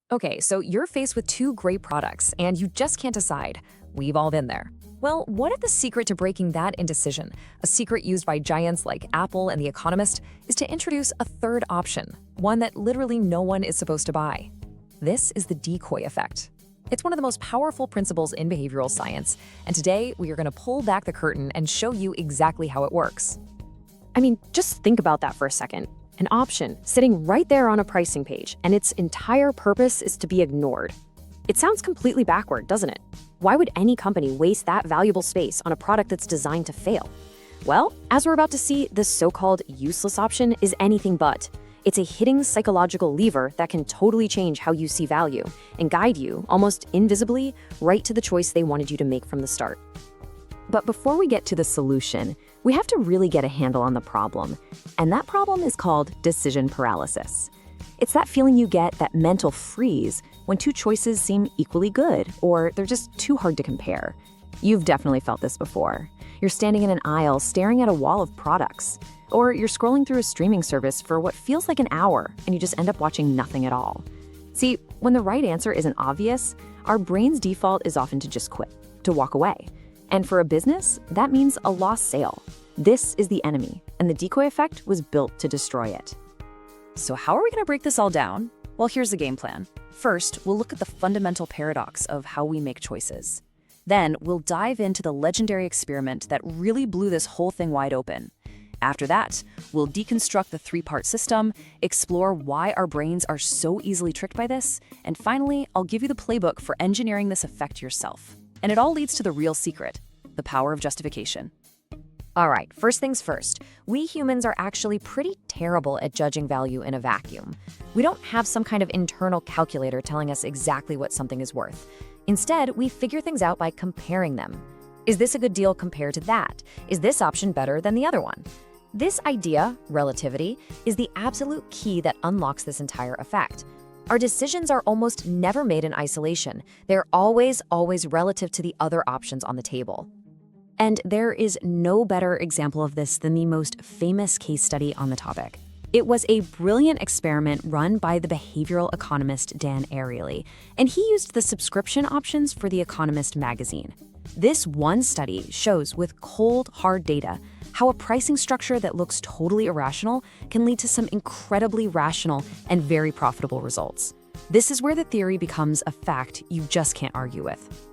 Okay, so you're faced with two great products and you just can't decide. We've all been there. Well, what if the secret to breaking that indecision, a secret used by giants like Apple and The Economist, is to introduce a third option, one that literally no one is supposed to buy? This is the decoy effect. It's one of the most powerful principles in behavioral science, and today we are going to pull back the curtain and show you exactly how it works. I mean, just think about that for a second. An option sitting right there on a pricing page, and its entire purpose is to be ignored. It sounds completely backward, doesn't it? Why would any company waste that valuable space on a product that's designed to fail? Well, as we're about to see, this so-called useless option is anything but. It's a hidden psychological lever that can totally change how you see value and guide you, almost invisibly, right to the choice they wanted you to make from the start. But before we get to the solution, we have to really get a handle on the problem. And that problem is called decision paralysis. It's that feeling you get, that mental freeze, when two choices seem equally good, or they're just too hard to compare. You've definitely felt this before. You're standing in an aisle staring at a wall of products, or you're scrolling through a streaming service for what feels like an hour, and you just end up watching nothing at all. See, when the right answer isn't obvious, our brain's default is often to just quit, to walk away. And for a business, that means a lost sale. This is the enemy, and the decoy effect was built to destroy it. So how are we going to break this all down? Well, here's the game plan. First, we'll look at the fundamental paradox of how we make choices. Then, we'll dive into the legendary experiment that really blew this whole thing wide open. After that, we'll deconstruct the three-part system, explore why our brains are so easily tricked by this, and finally, I'll give you the playbook for engineering this effect yourself. And it all leads to the real secret, the power of justification. All right, first things first, we humans are actually pretty terrible at judging value in a vacuum. We don't have some kind of internal calculator telling us exactly what something is worth. Instead, we figure things out by comparing them. Is this a good deal compared to that? Is this option better than the other one? This idea, relativity, is the absolute key that unlocks this entire effect. Our decisions are almost never made in isolation. They're always relative to the other options on the table. And there is no better example of this than the most famous case study on the topic. It was a brilliant experiment run by the behavioral economist Dan Ariely, and he used the subscription options for The Economist magazine. This one study shows with cold, hard data how a pricing structure that looks totally irrational can lead to some incredibly rational and very profitable results. This is where the theory becomes a fact you just can't argue with.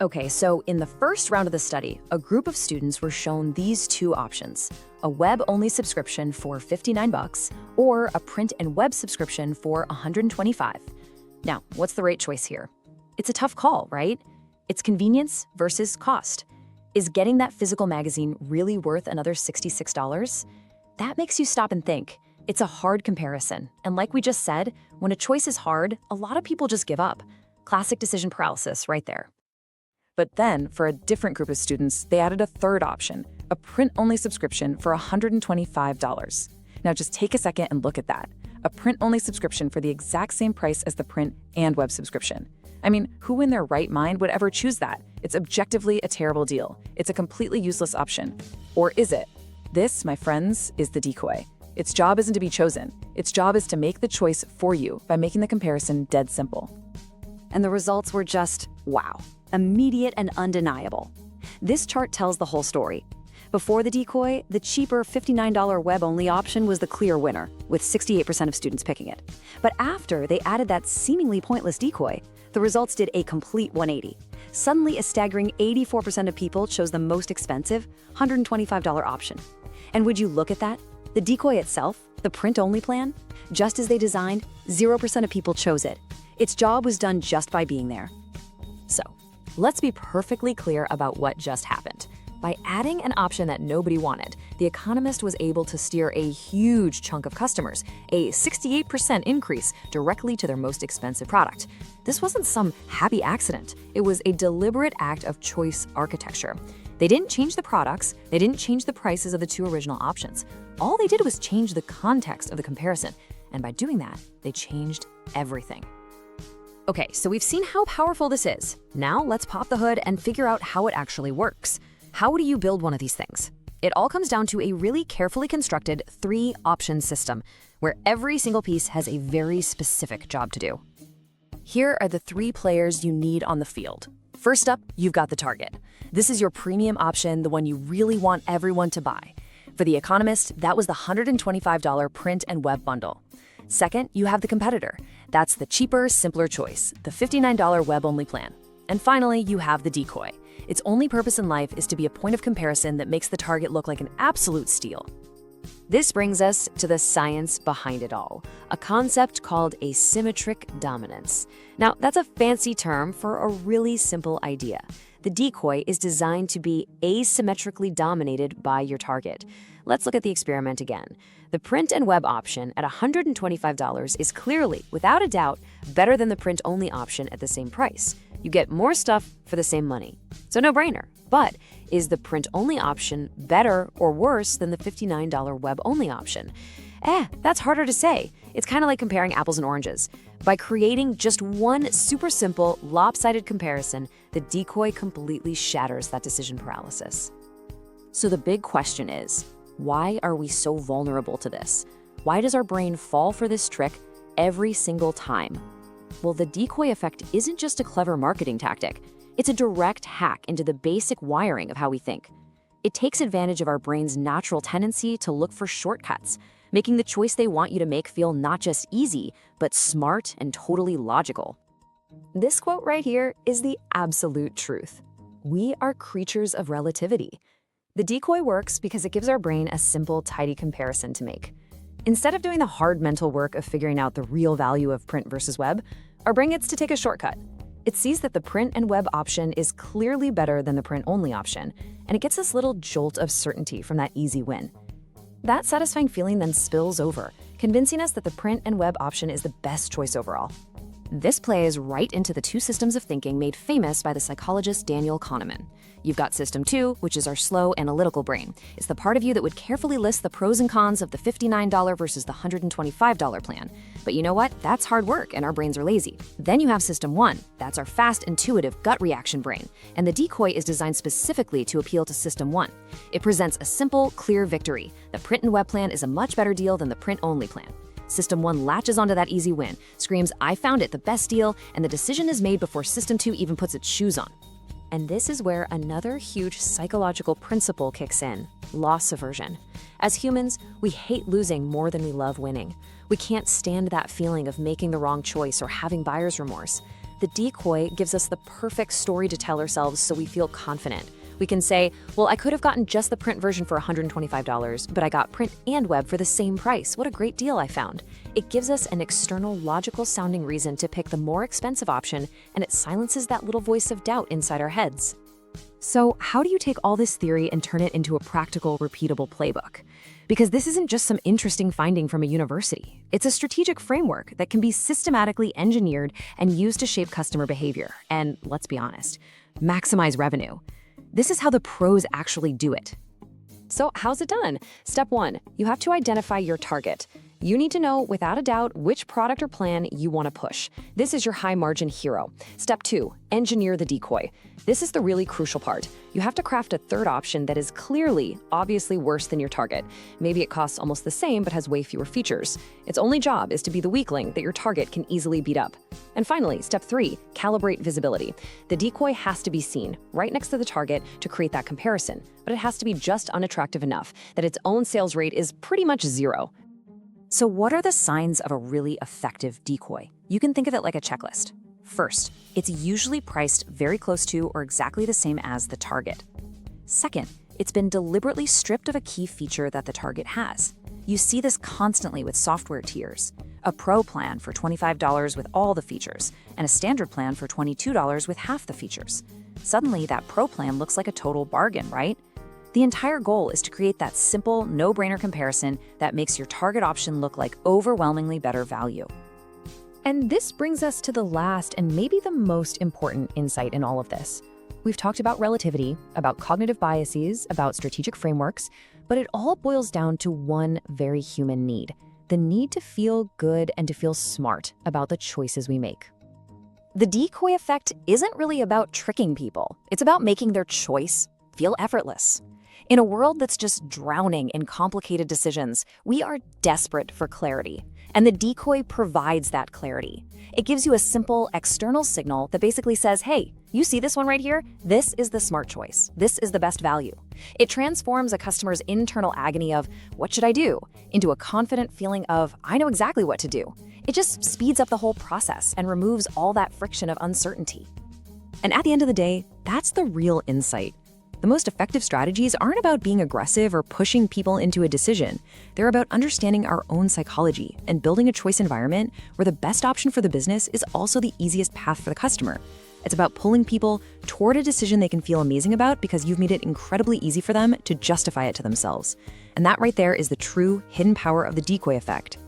Okay, so in the first round of the study, a group of students were shown these two options: a web-only subscription for $59 or a print and web subscription for $125. Now, what's the right choice here? It's a tough call, right? It's convenience versus cost. Is getting that physical magazine really worth another $66? That makes you stop and think. It's a hard comparison, and like we just said, when a choice is hard, a lot of people just give up. Classic decision paralysis right there. But then, for a different group of students, they added a third option, a print-only subscription for $125. Now just take a second and look at that. A print-only subscription for the exact same price as the print and web subscription. I mean, who in their right mind would ever choose that? It's objectively a terrible deal. It's a completely useless option. Or is it? This, my friends, is the decoy. Its job isn't to be chosen. Its job is to make the choice for you by making the comparison dead simple. And the results were just, wow, immediate and undeniable. This chart tells the whole story. Before the decoy, the cheaper $59 web-only option was the clear winner, with 68% of students picking it. But after they added that seemingly pointless decoy, the results did a complete 180. Suddenly, a staggering 84% of people chose the most expensive, $125 option. And would you look at that? The decoy itself, the print-only plan, just as they designed, 0% of people chose it. Its job was done just by being there. So, let's be perfectly clear about what just happened. By adding an option that nobody wanted, The Economist was able to steer a huge chunk of customers, a 68% increase, directly to their most expensive product. This wasn't some happy accident. It was a deliberate act of choice architecture. They didn't change the products, they didn't change the prices of the two original options. All they did was change the context of the comparison, and by doing that, they changed everything. Okay, so we've seen how powerful this is. Now let's pop the hood and figure out how it actually works. How do you build one of these things? It all comes down to a really carefully constructed 3-option system, where every single piece has a very specific job to do. Here are the 3 players you need on the field. First up, you've got the target. This is your premium option, the one you really want everyone to buy. For The Economist, that was the $125 print and web bundle. Second, you have the competitor. That's the cheaper, simpler choice, the $59 web-only plan. And finally, you have the Decoy. Its only purpose in life is to be a point of comparison that makes the target look like an absolute steal. This brings us to the science behind it all, a concept called asymmetric dominance. Now, that's a fancy term for a really simple idea. The decoy is designed to be asymmetrically dominated by your target. Let's look at the experiment again. The print and web option at $125 is clearly, without a doubt, better than the print-only option at the same price. You get more stuff for the same money. So no-brainer. But is the print-only option better or worse than the $59 web-only option? That's harder to say. It's kind of like comparing apples and oranges. By creating just one super simple, lopsided comparison, the decoy completely shatters that decision paralysis. So the big question is, why are we so vulnerable to this? Why does our brain fall for this trick every single time? Well, the decoy effect isn't just a clever marketing tactic. It's a direct hack into the basic wiring of how we think. It takes advantage of our brain's natural tendency to look for shortcuts, making the choice they want you to make feel not just easy, but smart and totally logical. This quote right here is the absolute truth. We are creatures of relativity. The decoy works because it gives our brain a simple, tidy comparison to make. Instead of doing the hard mental work of figuring out the real value of print versus web, our brain gets to take a shortcut. It sees that the print and web option is clearly better than the print-only option, and it gets this little jolt of certainty from that easy win. That satisfying feeling then spills over, convincing us that the print and web option is the best choice overall. This plays right into the 2 systems of thinking made famous by the psychologist Daniel Kahneman. You've got System 2, which is our slow, analytical brain. It's the part of you that would carefully list the pros and cons of the $59 versus the $125 plan. But you know what? That's hard work, and our brains are lazy. Then you have System 1. That's our fast, intuitive, gut reaction brain. And the decoy is designed specifically to appeal to System 1. It presents a simple, clear victory. The print and web plan is a much better deal than the print-only plan. System 1 latches onto that easy win, screams, "I found it, the best deal," and the decision is made before System 2 even puts its shoes on. And this is where another huge psychological principle kicks in: loss aversion. As humans, we hate losing more than we love winning. We can't stand that feeling of making the wrong choice or having buyer's remorse. The decoy gives us the perfect story to tell ourselves so we feel confident. We can say, well, I could have gotten just the print version for $125, but I got print and web for the same price. What a great deal I found. It gives us an external, logical-sounding reason to pick the more expensive option, and it silences that little voice of doubt inside our heads. So how do you take all this theory and turn it into a practical, repeatable playbook? Because this isn't just some interesting finding from a university. It's a strategic framework that can be systematically engineered and used to shape customer behavior. And let's be honest, maximize revenue. This is how the pros actually do it. So how's it done? Step 1, you have to identify your target. You need to know without a doubt which product or plan you want to push. This is your high-margin hero. Step 2, engineer the decoy. This is the really crucial part. You have to craft a third option that is clearly, obviously worse than your target. Maybe it costs almost the same but has way fewer features. Its only job is to be the weakling that your target can easily beat up. And finally, step 3, calibrate visibility. The decoy has to be seen right next to the target to create that comparison, but it has to be just unattractive enough that its own sales rate is pretty much 0. So what are the signs of a really effective decoy? You can think of it like a checklist. First, it's usually priced very close to or exactly the same as the target. Second, it's been deliberately stripped of a key feature that the target has. You see this constantly with software tiers. A pro plan for $25 with all the features, and a standard plan for $22 with half the features. Suddenly, that pro plan looks like a total bargain, right? The entire goal is to create that simple, no-brainer comparison that makes your target option look like overwhelmingly better value. And this brings us to the last and maybe the most important insight in all of this. We've talked about relativity, about cognitive biases, about strategic frameworks, but it all boils down to one very human need: the need to feel good and to feel smart about the choices we make. The decoy effect isn't really about tricking people. It's about making their choice feel effortless. In a world that's just drowning in complicated decisions, we are desperate for clarity. And the decoy provides that clarity. It gives you a simple external signal that basically says, hey, you see this one right here? This is the smart choice. This is the best value. It transforms a customer's internal agony of, what should I do? Into a confident feeling of, I know exactly what to do. It just speeds up the whole process and removes all that friction of uncertainty. And at the end of the day, that's the real insight. The most effective strategies aren't about being aggressive or pushing people into a decision. They're about understanding our own psychology and building a choice environment where the best option for the business is also the easiest path for the customer. It's about pulling people toward a decision they can feel amazing about because you've made it incredibly easy for them to justify it to themselves. And that right there is the true hidden power of the decoy effect.